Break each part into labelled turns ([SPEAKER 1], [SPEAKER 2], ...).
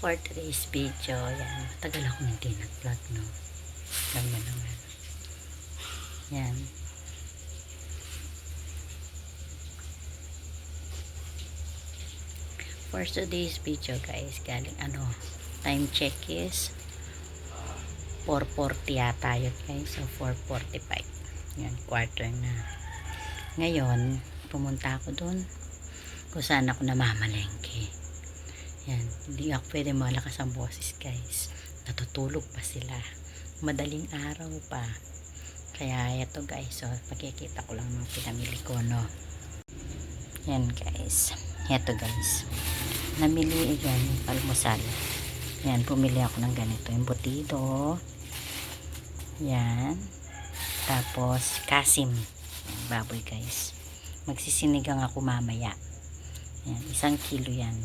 [SPEAKER 1] for today's video. Yan. Tagal ako hindi nag-vlog, no? Alam mo naman. Yan. For today's video, guys, galing time check is 4:40 yata yun, guys. So, 4:45. Yan, quarter na. Ngayon, pumunta ako dun kung saan ako namamalengke. Yan, hindi ako pwede malakas ang boses, guys. Natutulog pa sila. Madaling araw pa. Kaya ito, guys. So, pagkikita ko lang ng pinamili ko, no. Yan, guys. Ito, guys. Namili yan, almusal. Yan, pumili ako ng ganito. Embutido. Yan. Tapos, kasim. Yan, baboy, guys. Magsisinigang ako mamaya. Yan, 1 kilo yan.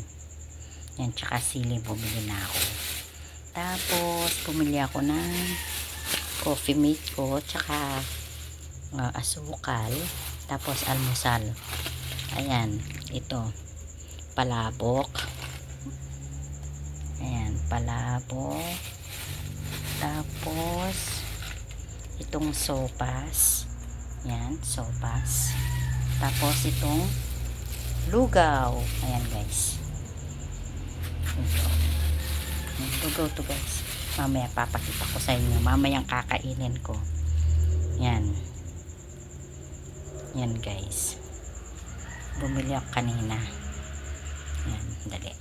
[SPEAKER 1] Yan, tsaka sili, bumili na ako. Tapos, pumili ako ng coffee mate ko, tsaka asukal. Tapos, almusal. Ayan, ito. Palabok. Ayan, palabok. Tapos, itong sopas. Ayan, sopas. Tapos, itong lugaw. Ayan, guys. Lugaw to, guys. Mamaya papakita ko sa inyo. Mamayang kakainin ko. Yan. Yan, guys. Bumili ako kanina. Yan, dali.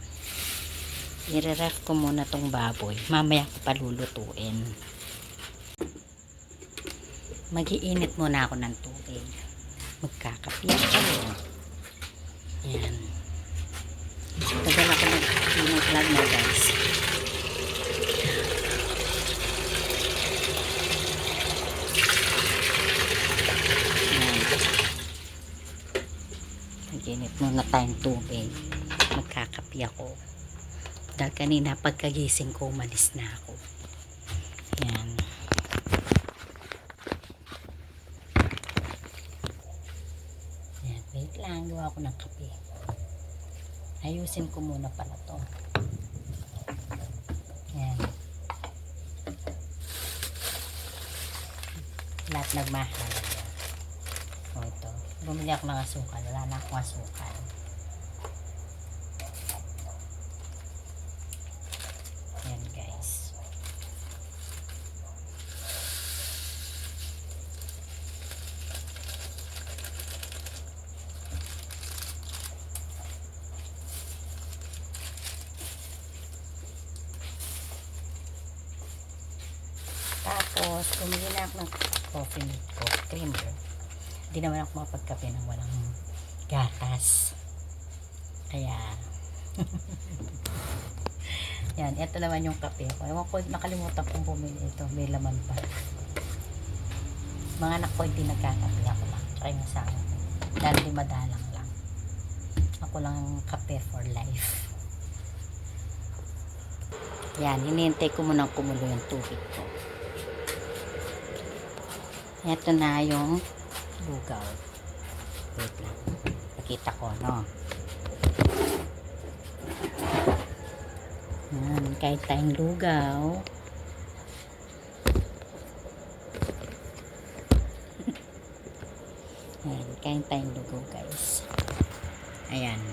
[SPEAKER 1] I-ref ko muna tong baboy. Mamaya ko palulutuin. Mag-iinit muna ako ng tubig. Magkakape ako. Yan. Tagal ako nag-vlog na, guys. Yan. Mag-init muna tayong tubig. Magkakape ako. Dahil kanina pagkagising ko, umalis na ako. Yan. Yan. Wait lang. Gawa ko ng kape. Ayusin ko muna pala to. Yan. Lahat nagmahal. O ito. Bumili ako ng asukal. Wala na akong asukal. Yan, guys. Tapos, pumili na ako ng coffee milk ko, creamer. Hindi naman ako mapagkape ng walang gatas. Kaya, yan, ito naman yung kape ko. Ewan ko, nakalimutan kong bumili ito. May laman pa. Mga anak ko, hindi nagkakape ako lang. Tsaka yung asawa ko. Dahil di madalang lang. Ako lang kape for life. Yan, hinihintay ko munang kumulo yung tubig ko. Ito na yung lugaw. Wait lang. Pakita ko, no? Yan, kahit tayong lugaw. Yan, kahit tayong lugaw, guys. Ayan.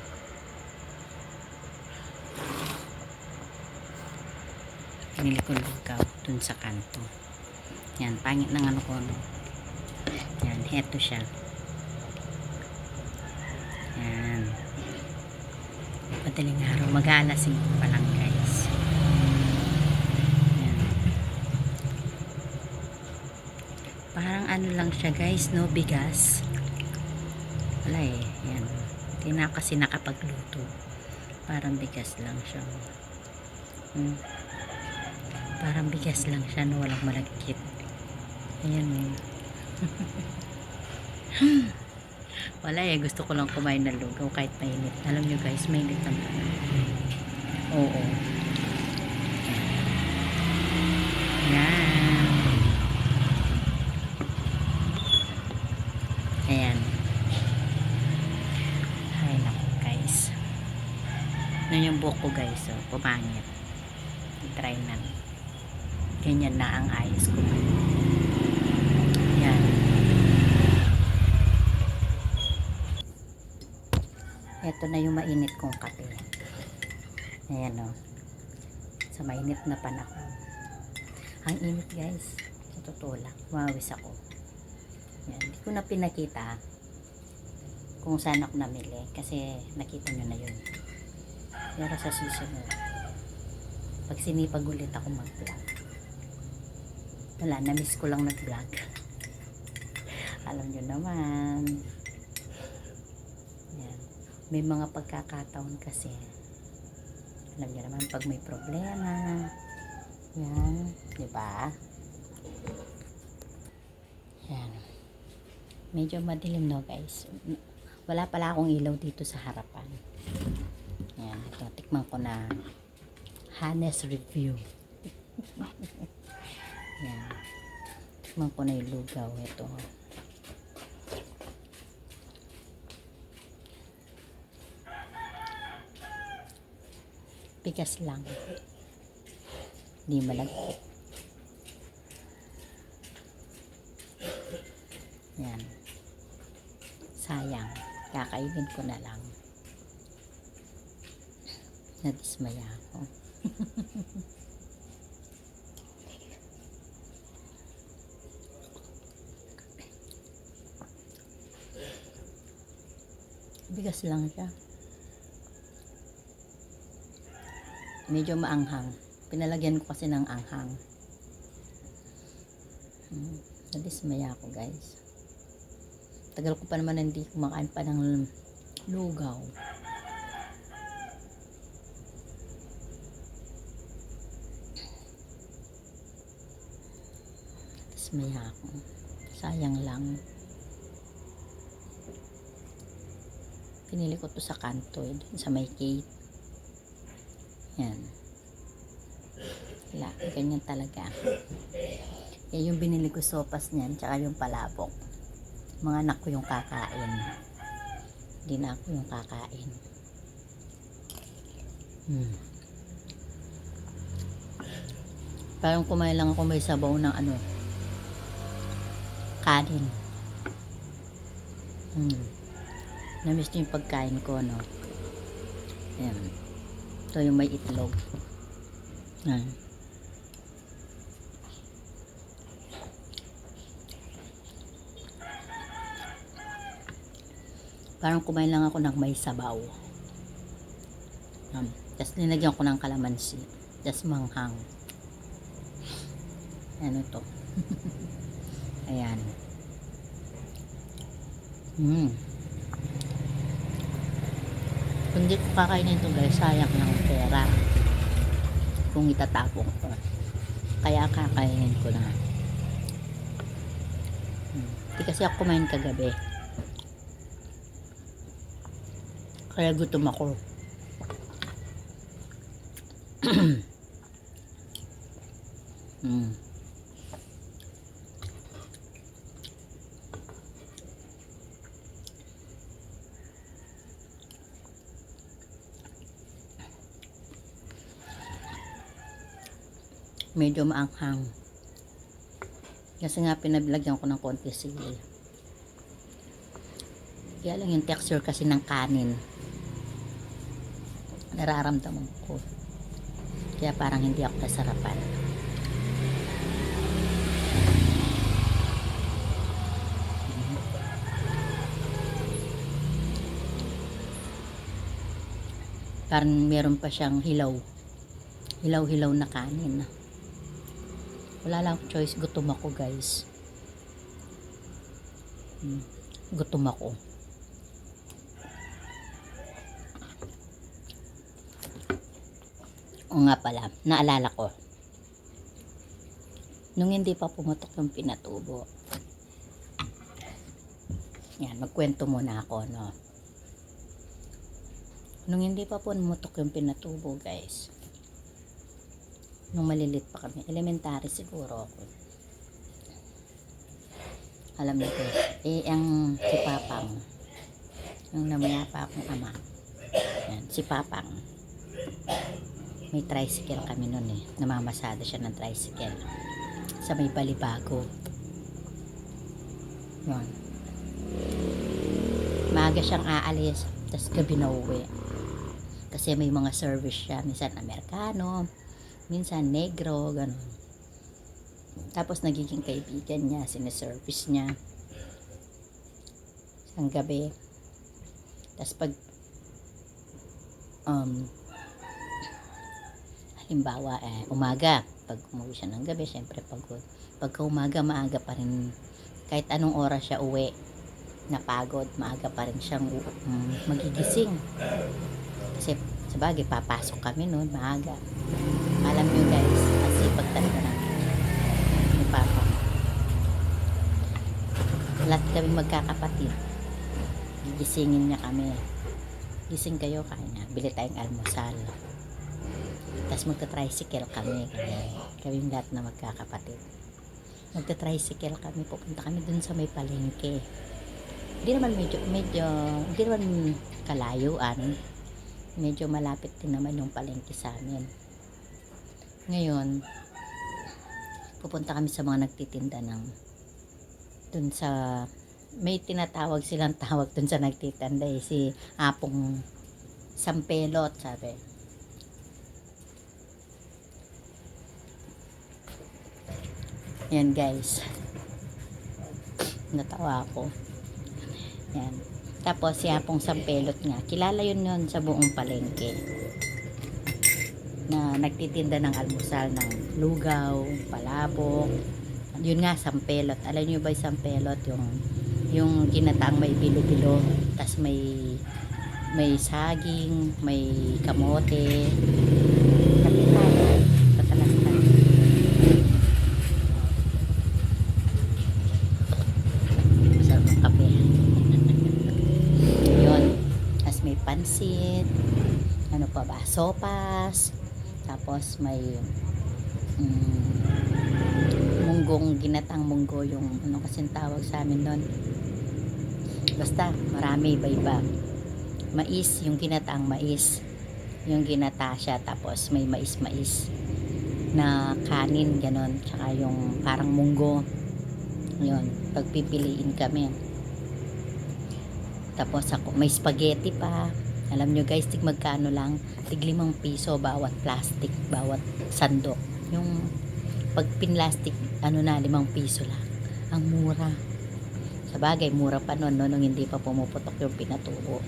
[SPEAKER 1] Pinili ko lugaw dun sa kanto. Yan, pangit ng ano ko, no? Yan, heto siya. Yan. Madaling araw. Mag-aalas 5 pa lang, guys. Yan. Parang ano lang siya, guys, no? Bigas. Wala eh. Yan. Hindi na kasi nakapagluto. Parang bigas lang siya. Parang bigas lang siya, no? Walang malagkit. Ayan eh. Wala eh, gusto ko lang kumain ng lugaw kahit mainit. Alam nyo, guys, mainit naman. Oo. Ayan. Ayan. Ay naku, guys. Yan yung buhok ko, guys. So, pumangit. i-try na. Ganyan na ang ayos ko. Yan. Ito na yung mainit kong kape. Ayan o. Sa mainit na panahon. Ang init guys. Sa totoo lang. Mawawis ako. Yan. Hindi ko na pinakita kung saan ako namili. Kasi nakita nyo na yun. Pero sa susunod. Pag sinipag ulit ako mag-vlog. Wala. Na-miss ko lang nag-vlog. Alam nyo naman. Yan. May mga pagkakataon kasi. Alam nyo naman pag may problema. Yan. Diba? Yan. Medyo madilim no guys. Wala pala akong ilaw dito sa harapan. Yan. Ito. Tikman ko na Hanes review. Yan. Tikman ko na yung lugaw. Ito. Bigas lang. Hindi malagkit. Yan. Sayang. Kakainin ko na lang. Nadismaya ako. Bigas lang siya. Medyo maanghang. Pinalagyan ko kasi ng anghang. Nadismaya ako guys. Tagal ko pa naman hindi kumakain pa ng lugaw. Nadismaya ako. Sayang lang. Pinili ko to sa kanto sa may gate. Yan. Wala, ganyan talaga. Yan yung binili ko sopas niyan, tsaka yung palabok. Mga anak ko yung kakain. Hindi na ako yung kakain. Parang kumain lang ako may sabaw ng kanin. Namiss niyo yung pagkain ko, no? Yan. Ito yung may itlog. Yan. Parang kumain lang ako ng may sabaw. Tapos linagyan ko ng kalamansi. Tapos manghang. Ano to? Ayan. Kung hindi ko kakainin ito guys, sayang ng pera kung itatapon ko. Kaya kakainin ko na. Hindi kasi ako kumain kagabi. Kaya gutom ako. Medyo maanghang. Kasi nga pinaglagyan ko ng konti sili. Kaya lang yung texture kasi ng kanin. Nararamdaman ko. Kaya parang hindi ako nasarapan. Parang meron pa siyang hilaw. Hilaw-hilaw na kanin. Wala lang choice. Gutom ako guys. Gutom ako. O nga pala, naalala ko. Nung hindi pa pumutok yung pinatubo. Yan, magkwento muna ako, no. Nung hindi pa pumutok yung pinatubo, guys. Nung malilit pa kami, elementary siguro ako. Alam niyo ko, ang si Papang, yung namaya pa akong ama. Yan, si Papang. may tricycle kami nun eh. Namamasada siya ng tricycle sa may Balibago. Yun. Maaga siyang aalis, tapos gabi na uwi. Kasi may mga service siya, minsan Amerikano, minsan Negro, ganun. Tapos nagiging kaibigan niya, siniservice niya ang gabi. Tapos pag halimbawa umaga, pag umuwi siya ng gabi, syempre pagod. Pagka umaga, maaga pa rin, kahit anong oras siya uwi, napagod, maaga pa rin siyang magigising. Kasi sabagay, papasok kami noon maaga. Alam nyo guys, masipag talaga ni Papa. Lahat kami magkakapatid, gigisingin niya kami. Gising kayo, kaya bili tayong almusal. Tapos magta-tricycle kami. Kami lahat na magkakapatid. Magta-tricycle kami, pupunta kami dun sa may palengke. Hindi naman medyo hindi naman kalayuan. Medyo malapit din naman yung palengke sa amin. Ngayon, pupunta kami sa mga nagtitinda ng dun sa may tinatawag silang tawag dun sa nagtitinda si Apong Sampelot, sabi. Yan guys, natawa ako. Yan. Tapos si Apong Sampelot nga, kilala yun sa buong palengke, na nagtitinda ng almusal ng lugaw, palabok. Yun nga, sampelot. Alam niyo ba yung sampelot? Yung ginataang may bilo-bilo, tas may saging, may kamote, kapital, katalastan. Masarap ng kape. Yun. Tas may pansit, ano pa ba, sopas, tapos may munggong, ginatang munggo, yung ano kasing tawag sa amin doon, basta marami, iba-iba. Mais, yung ginataang mais, yung ginata siya, tapos may mais na kanin, ganon, tsaka yung parang munggo. Yun, pagpipiliin kami. Tapos ako, may spaghetti pa. Alam nyo guys, magkano lang? Tig 5 piso bawat plastic, bawat sandok. Yung pag pinlastic, ano na, 5 piso lang. Ang mura. Sa bagay, mura pa noon, nung hindi pa pumuputok yung pinatubo.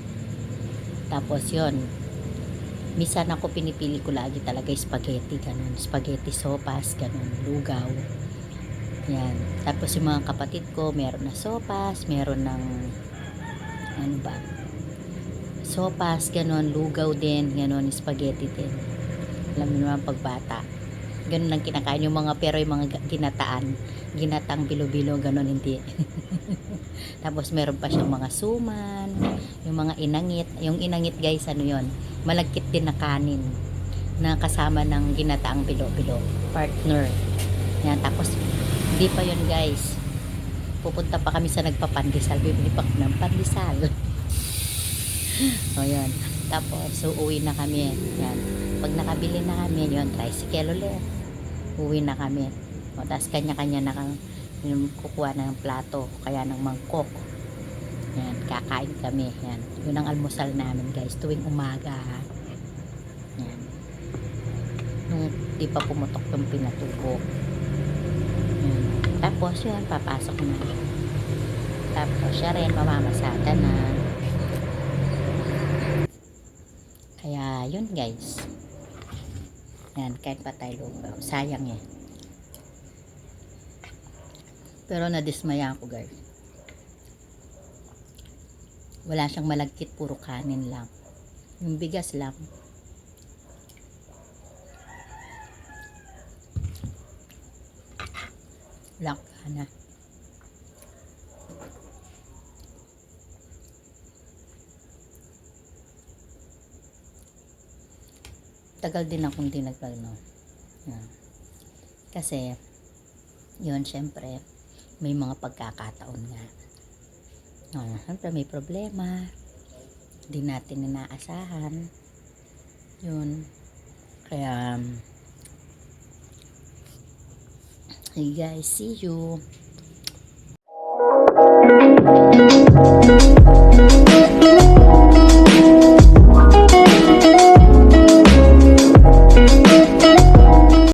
[SPEAKER 1] Tapos yon, minsan ako pinipili ko lagi talaga spaghetti, ganun. Spaghetti sopas, ganun, lugaw. Yan. Tapos yung mga kapatid ko, meron na sopas, meron ng ano ba, sopas, ganun, lugaw din, ganun, spaghetti din. Alam mo naman pagbata, ganun lang kinakain yung mga, pero yung mga ginatang bilo-bilo, ganun, hindi. Tapos meron pa siyang mga suman, yung mga inangit. Yung inangit guys, ano yon, malagkit din na kanin na kasama ng ginataang bilo-bilo, partner. Yan. Tapos hindi pa yon guys, pupunta pa kami sa nagpapandesal, bibili pa kami ng pandesal. O yan. Tapos uuwi na kami. Yan. Pag nakabili na kami, yun, tricycle ulit, uwi na kami. O, tapos kanya-kanya na yung kukuha ng plato, kaya ng mangkok. Yan, kakain kami. Yan. Yun ang almusal namin guys, tuwing umaga. Yan. Nung di pa pumutok yung pinatubo. Yan. Tapos yun, papasok na. Tapos siya rin, mamamasada na. Kaya yun guys. Yan, kain pa tayo lugaw. Sayang eh. Pero nadismaya ako guys. Wala siyang malagkit, puro kanin lang. Yung bigas lang. Lang na. Tagal din akong di nagpagno. Yan. Kasi yun, syempre may mga pagkakataon nga. Syempre may problema, di natin inaasahan. Yun. Kaya, hey guys, see you.